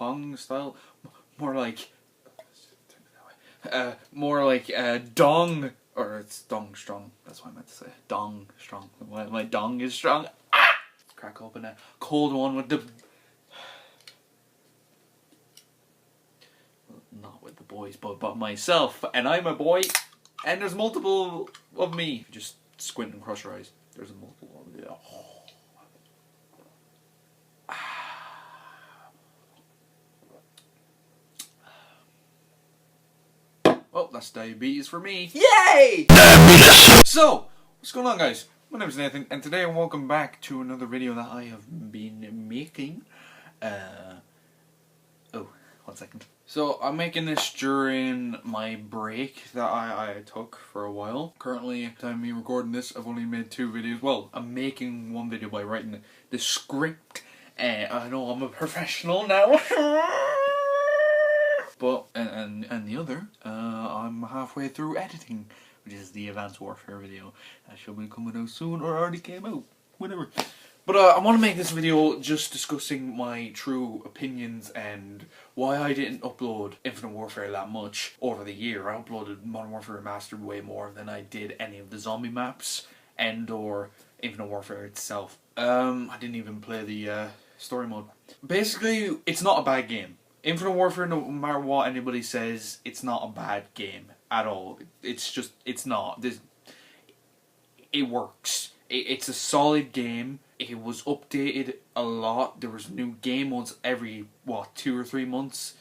Kong style, more like dong, or it's dong strong. That's what I meant to say. Dong strong. My dong is strong. Ah! Let's crack open a cold one with the. Not with the boys, but myself, and I'm a boy, and there's multiple of me. Just squint and cross your eyes. There's a multiple of you. Well, that's diabetes for me. Yay! Diabetes! So, what's going on, guys? My name is Nathan, and today welcome back to another video that I have been making. Oh, 1 second. So, I'm making this during my break that I took for a while. Currently, at the time of me recording this, I've only made 2 videos. Well, I'm making 1 video by writing the script. I know I'm a professional now. But, and the other, I'm halfway through editing, which is the Advanced Warfare video. That should be coming out soon, or already came out, whatever. But I want to make this video just discussing my true opinions and why I didn't upload Infinite Warfare that much over the year. I uploaded Modern Warfare Remastered way more than I did any of the zombie maps and or Infinite Warfare itself. I didn't even play the story mode. Basically, it's not a bad game. Infinite Warfare, no matter what anybody says, it's not a bad game at all. It's just, it's not. It works. It's a solid game. It was updated a lot. There was new game modes every, 2 or 3 months?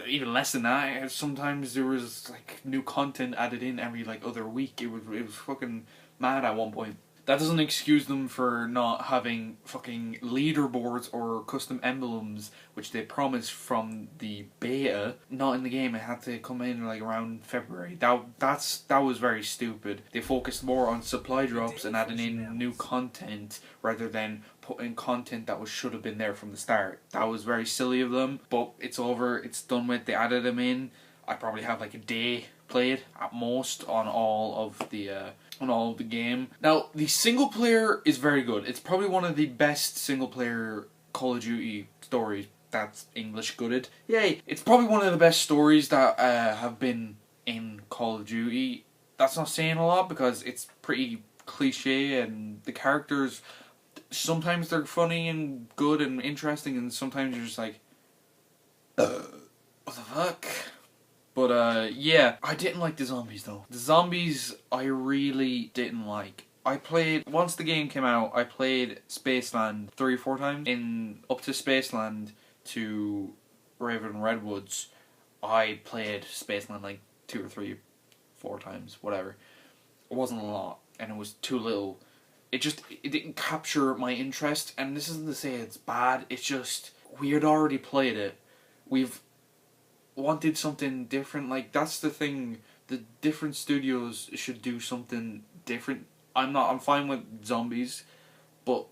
Even less than that. Sometimes there was like new content added in every other week. It was fucking mad at one point. That doesn't excuse them for not having fucking leaderboards or custom emblems, which they promised from the beta. Not in the game. It had to come in around February. That was very stupid. They focused more on supply drops and adding in new content rather than putting content that should have been there from the start. That was very silly of them. But it's over. It's done with. They added them in. I probably have a day played at most on all of the game. Now, the single player is very good. It's probably one of the best single player Call of Duty stories that's English gooded. Yay! It's probably one of the best stories that have been in Call of Duty. That's not saying a lot because it's pretty cliche and the characters, sometimes they're funny and good and interesting and sometimes you're just like, what the fuck? But, yeah, I didn't like the zombies, though. The zombies, I really didn't like. Once the game came out, I played Spaceland 3 or 4 times. Up to Spaceland to Raven Redwoods, I played Spaceland 2 or 3, 4 times, whatever. It wasn't a lot, and it was too little. It didn't capture my interest, and this isn't to say it's bad, it's just, we had already played it. We've wanted something different. That's the thing. The different studios should do something different. I'm fine with zombies, but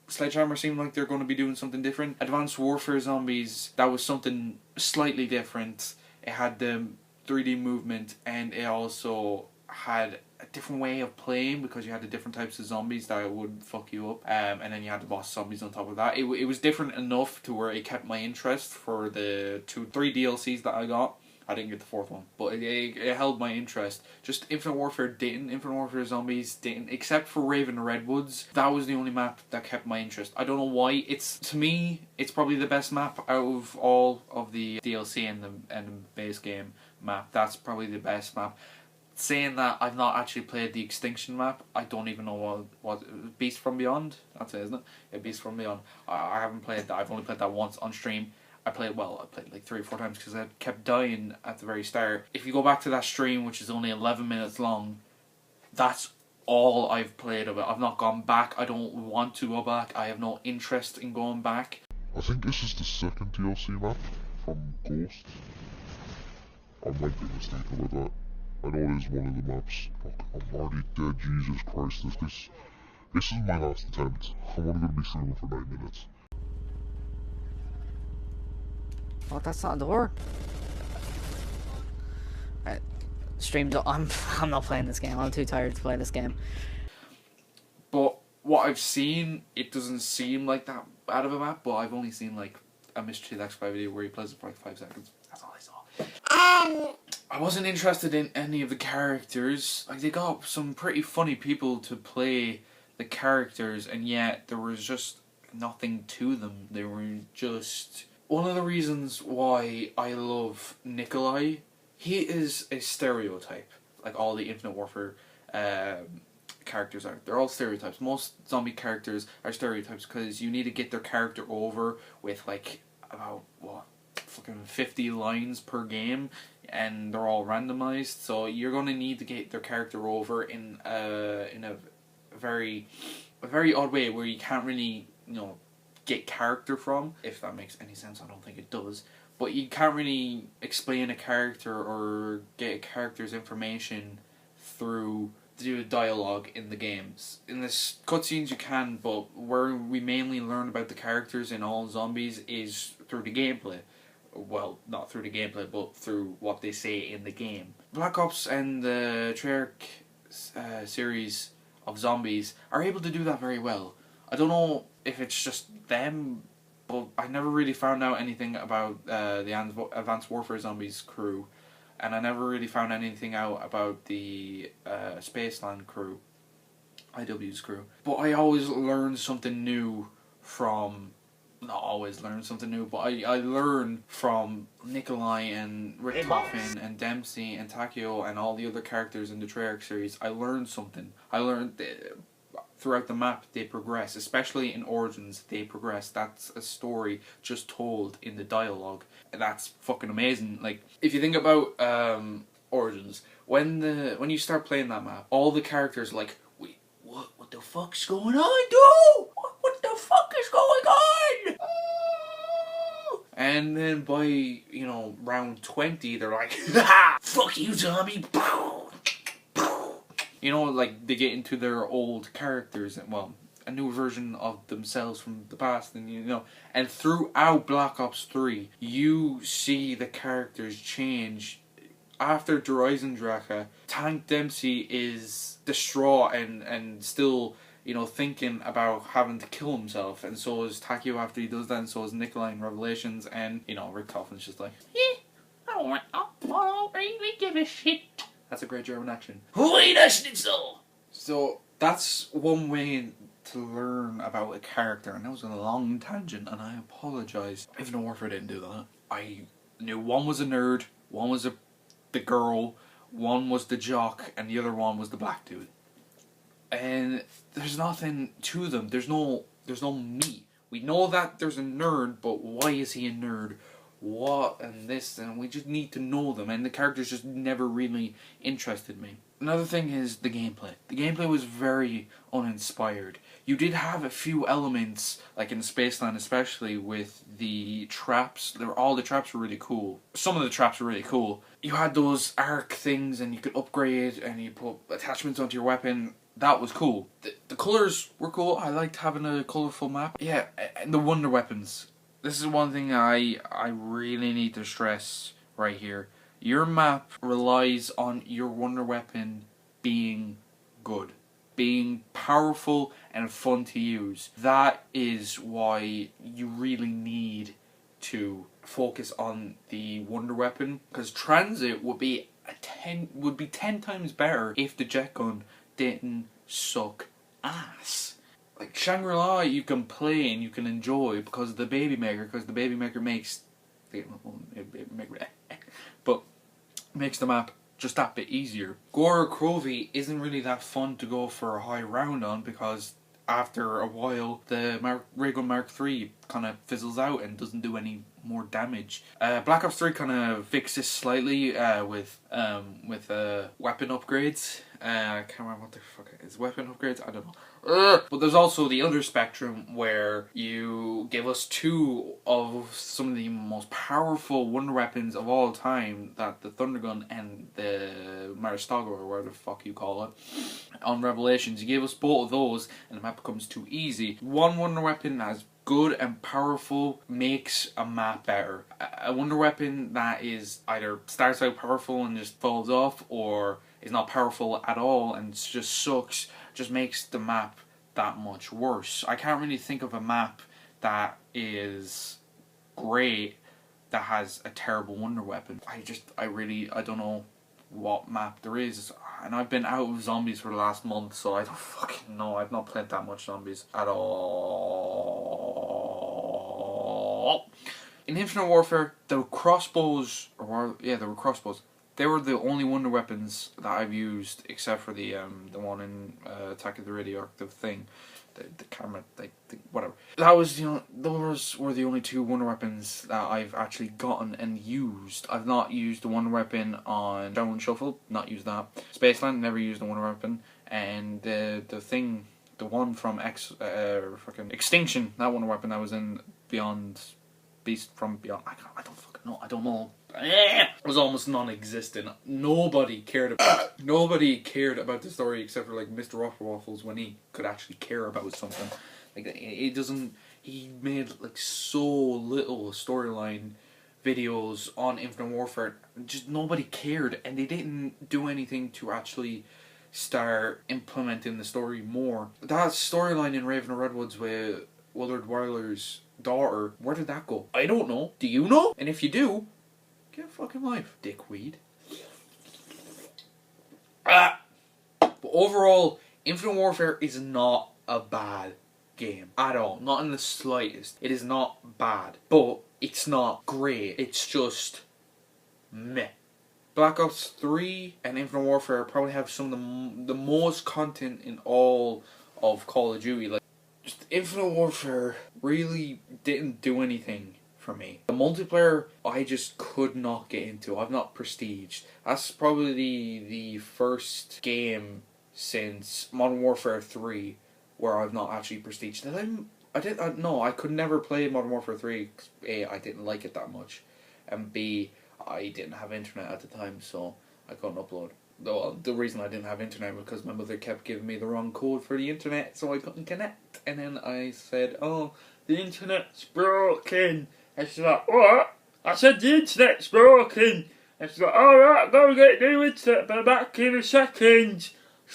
Sledgehammer seemed like they're going to be doing something different. Advanced Warfare Zombies, that was something slightly different. It had the 3D movement and it also had a different way of playing because you had the different types of zombies that would fuck you up, and then you had the boss zombies on top of that. It was different enough to where it kept my interest for the 3 DLCs that I got. I didn't get the 4th one, but it held my interest. Just Infinite Warfare didn't. Infinite Warfare Zombies didn't, except for Raven Redwoods. That was the only map that kept my interest. I don't know why. To me, it's probably the best map out of all of the DLC and the base game map. That's probably the best map. Saying that, I've not actually played the Extinction map. I don't even know what Beast from Beyond? That's it, isn't it? Yeah, Beast from Beyond. I haven't played that. I've only played that once on stream. I played 3 or 4 times because I kept dying at the very start. If you go back to that stream, which is only 11 minutes long, that's all I've played of it. I've not gone back. I don't want to go back. I have no interest in going back. I think this is the 2nd DLC map from Ghost. I might be mistaken with that. I know it is one of the maps. Fuck, I'm already dead, Jesus Christ. This is my last attempt. I'm only going to be streaming for 9 minutes. Oh, that's not a door. Right. Streamed. I'm not playing this game. I'm too tired to play this game. But what I've seen, it doesn't seem like that bad of a map, but I've only seen a Mr. T X5 video where he plays it for like 5 seconds. That's all I saw. I wasn't interested in any of the characters. Like, they got some pretty funny people to play the characters, and yet there was just nothing to them. They were just... One of the reasons why I love Nikolai, he is a stereotype. Like all the Infinite Warfare characters are. They're all stereotypes. Most zombie characters are stereotypes because you need to get their character over with like about, what, fucking 50 lines per game, and they're all randomized, so you're going to need to get their character over in a very odd way where you can't really, you know, get character from, if that makes any sense. I don't think it does, but you can't really explain a character or get a character's information through dialogue in the games. In this cutscenes you can, but where we mainly learn about the characters in all zombies is through the gameplay. Well, not through the gameplay, but through what they say in the game. Black Ops and the Treyarch series of zombies are able to do that very well. I don't know if it's just them, but I never really found out anything about the Advanced Warfare Zombies crew, and I never really found anything out about the Spaceland crew, IW's crew. But I always learn something new from... Not always learn something new, but I learn from Nikolai and Richtofen and Dempsey and Takeo and all the other characters in the Treyarch series. I learned something. I learned throughout the map they progress, especially in Origins they progress. That's a story just told in the dialogue. That's fucking amazing. Like, if you think about Origins, when you start playing that map, all the characters are like, wait, what the fuck's going on, dude? What the fuck is going on? And then by, you know, round 20, they're like, ha! Fuck you, zombie! You know, like, they get into their old characters, and, well, a new version of themselves from the past, and, you know, and throughout Black Ops 3, you see the characters change. After Der Eisendrache, Tank Dempsey is distraught and still, you know, thinking about having to kill himself, and so is Takeo after he does that, and so is Nikolai in Revelations, and, you know, Richtofen's just like, I don't really give a shit. That's a great German accent. So, that's one way to learn about a character, and that was a long tangent, and I apologise. Infinite Warfare didn't do that. I knew one was a nerd, one was the girl, one was the jock, and the other one was the black dude. And there's nothing to them. There's no meat. We know that there's a nerd, but why is he a nerd? What and this, and we just need to know them, and the characters just never really interested me. Another thing is the gameplay. The gameplay was very uninspired. You did have a few elements, like in Spaceland especially, with the traps. All the traps were really cool. Some of the traps were really cool. You had those arc things, and you could upgrade, and you put attachments onto your weapon. That was cool. The colours were cool. I liked having a colourful map. Yeah, and the wonder weapons. This is one thing I really need to stress right here. Your map relies on your wonder weapon being good, being powerful and fun to use. That is why you really need to focus on the wonder weapon, because transit would be 10 times better if the jet gun didn't suck ass. Like Shangri-La you can play and you can enjoy because of the Baby Maker, because the Baby Maker makes makes the map just that bit easier. Gora Krovi isn't really that fun to go for a high round on, because after a while the Raygun Mark III kind of fizzles out and doesn't do any more damage. Black Ops 3 kind of fixed this slightly with weapon upgrades. I can't remember what the fuck it is. Weapon upgrades? I don't know. But there's also the other spectrum where you give us two of some of the most powerful wonder weapons of all time, that the Thundergun and the Maristogo, or whatever the fuck you call it, on Revelations. You give us both of those and the map becomes too easy. One wonder weapon as good and powerful makes a map better. A wonder weapon that is either starts out powerful and just falls off, or is not powerful at all and just sucks, just makes the map that much worse. I can't really think of a map that is great that has a terrible wonder weapon. I don't know what map there is, and I've been out of zombies for the last month, so I don't fucking know. I've not played that much zombies at all. In Infinite Warfare, the crossbows, they were crossbows. They were the only wonder weapons that I've used, except for the one in Attack of the Radioactive thing. The camera, whatever. That was, those were the only 2 wonder weapons that I've actually gotten and used. I've not used the wonder weapon on Shovel and Shuffle, not used that. Spaceland, never used the wonder weapon. And the one from fucking Extinction, that wonder weapon that was in Beast from Beyond. I don't fucking know. I don't know. It was almost non-existent. Nobody cared about the story except for like Mr. Waffles when he could actually care about something. Like he made like so little storyline videos on Infinite Warfare. Just nobody cared, and they didn't do anything to actually start implementing the story more. That storyline in Raven of Redwoods with Willard Wyler's daughter, where did that go? I don't know. Do you know? And if you do, get a fucking life, dickweed. But overall, Infinite Warfare is not a bad game at all. Not in the slightest. It is not bad. But it's not great. It's just meh. Black Ops 3 and Infinite Warfare probably have some of the most content in all of Call of Duty. Like, just Infinite Warfare really didn't do anything for me. The multiplayer I just could not get into. I've not prestiged. That's probably the first game since Modern Warfare 3 where I've not actually prestiged. I could never play Modern Warfare 3 because A, I didn't like it that much, and B, I didn't have internet at the time, so I couldn't upload. Though the reason I didn't have internet was because my mother kept giving me the wrong code for the internet, so I couldn't connect. And then I said, "Oh, the internet's broken." And she's like, "What?" I said, "The internet's broken." And she's like, "Alright, go get new internet, but back in a second."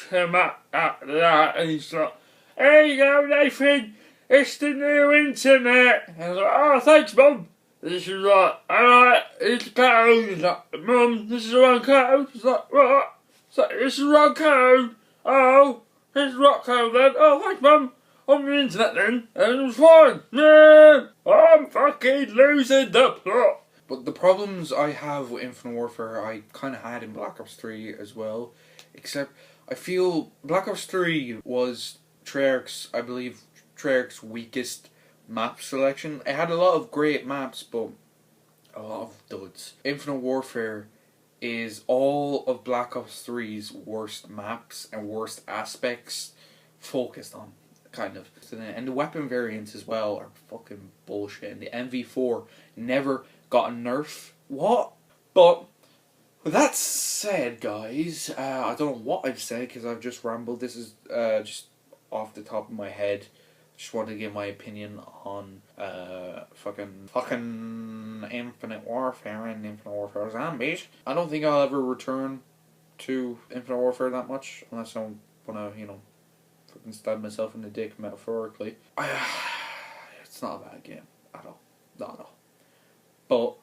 Came back after that, and he's like, "Here you go, Nathan, it's the new internet." And I was like, "Oh, thanks, Mum." And she's like, "Alright, it's the code." He's like, "Mum, this is the wrong code." She's like, "What?" It's like, "This is the wrong code." "Oh, this is the wrong code then." "Oh, thanks, Mum. On the internet then." And it was fine. Yeah, I'm fucking losing the plot. But the problems I have with Infinite Warfare, I kind of had in Black Ops 3 as well. Except, I feel Black Ops 3 was Treyarch's weakest map selection. It had a lot of great maps, but a lot of duds. Infinite Warfare is all of Black Ops 3's worst maps and worst aspects focused on, kind of. And the weapon variants as well are fucking bullshit. And the MV4 never got a nerf. What? But with that said, guys, I don't know what I've said because I've just rambled. This is just off the top of my head. Just wanted to give my opinion on fucking Infinite Warfare and Infinite Warfare Zombies. I don't think I'll ever return to Infinite Warfare that much unless I wanna, fucking stab myself in the dick metaphorically. It's not a bad game at all. Not at all. But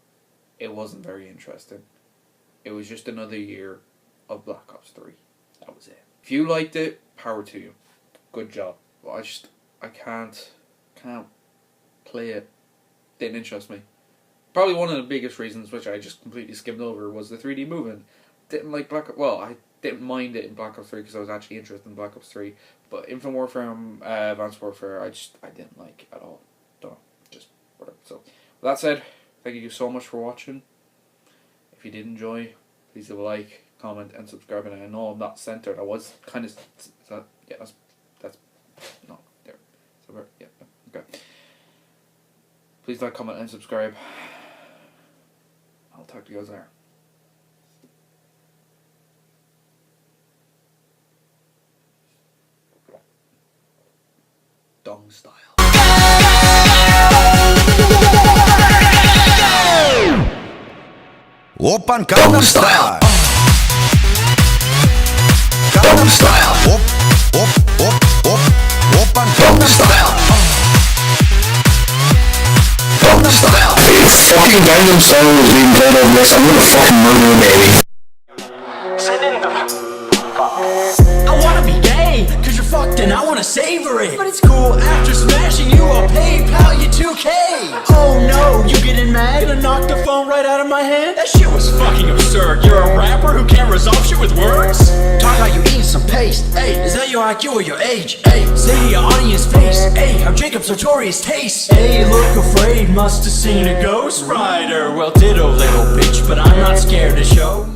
it wasn't very interesting. It was just another year of Black Ops 3. That was it. If you liked it, power to you. Good job. But I can't play it. Didn't interest me. Probably one of the biggest reasons, which I just completely skimmed over, was the 3D movement. Didn't like I didn't mind it in Black Ops 3 because I was actually interested in Black Ops 3. But Infinite Warfare and Advanced Warfare, I didn't like at all. Don't know. Just whatever. So, with that said, thank you so much for watching. If you did enjoy, please leave a like, comment, and subscribe. And I know I'm not centered. I was kind of... Yeah, that's... No, there. So, yeah, okay. Please like, comment, and subscribe. I'll talk to you guys later. Dong style. Open Gangnam Style. Gangnam Style. Open Gangnam Style. Gangnam Style. fucking Gangnam Style is being played over this, I'm gonna fucking murder a baby. I wanna be gay, cause you're fucked and I wanna savor it. But it's cool, after smashing you, I'll PayPal you 2K. Oh no, you getting mad? Gonna knock the phone right out of my hand? That shit was fucking absurd. You're a rapper who can't resolve shit with words? Talk about you eating some paste. Hey, is that your IQ or your age? Hey, say to your audience face. Hey, I'm Jacob Sartorius Taste. Hey, look afraid, must have seen a ghost rider. Well, ditto, little bitch, but I'm not scared to show.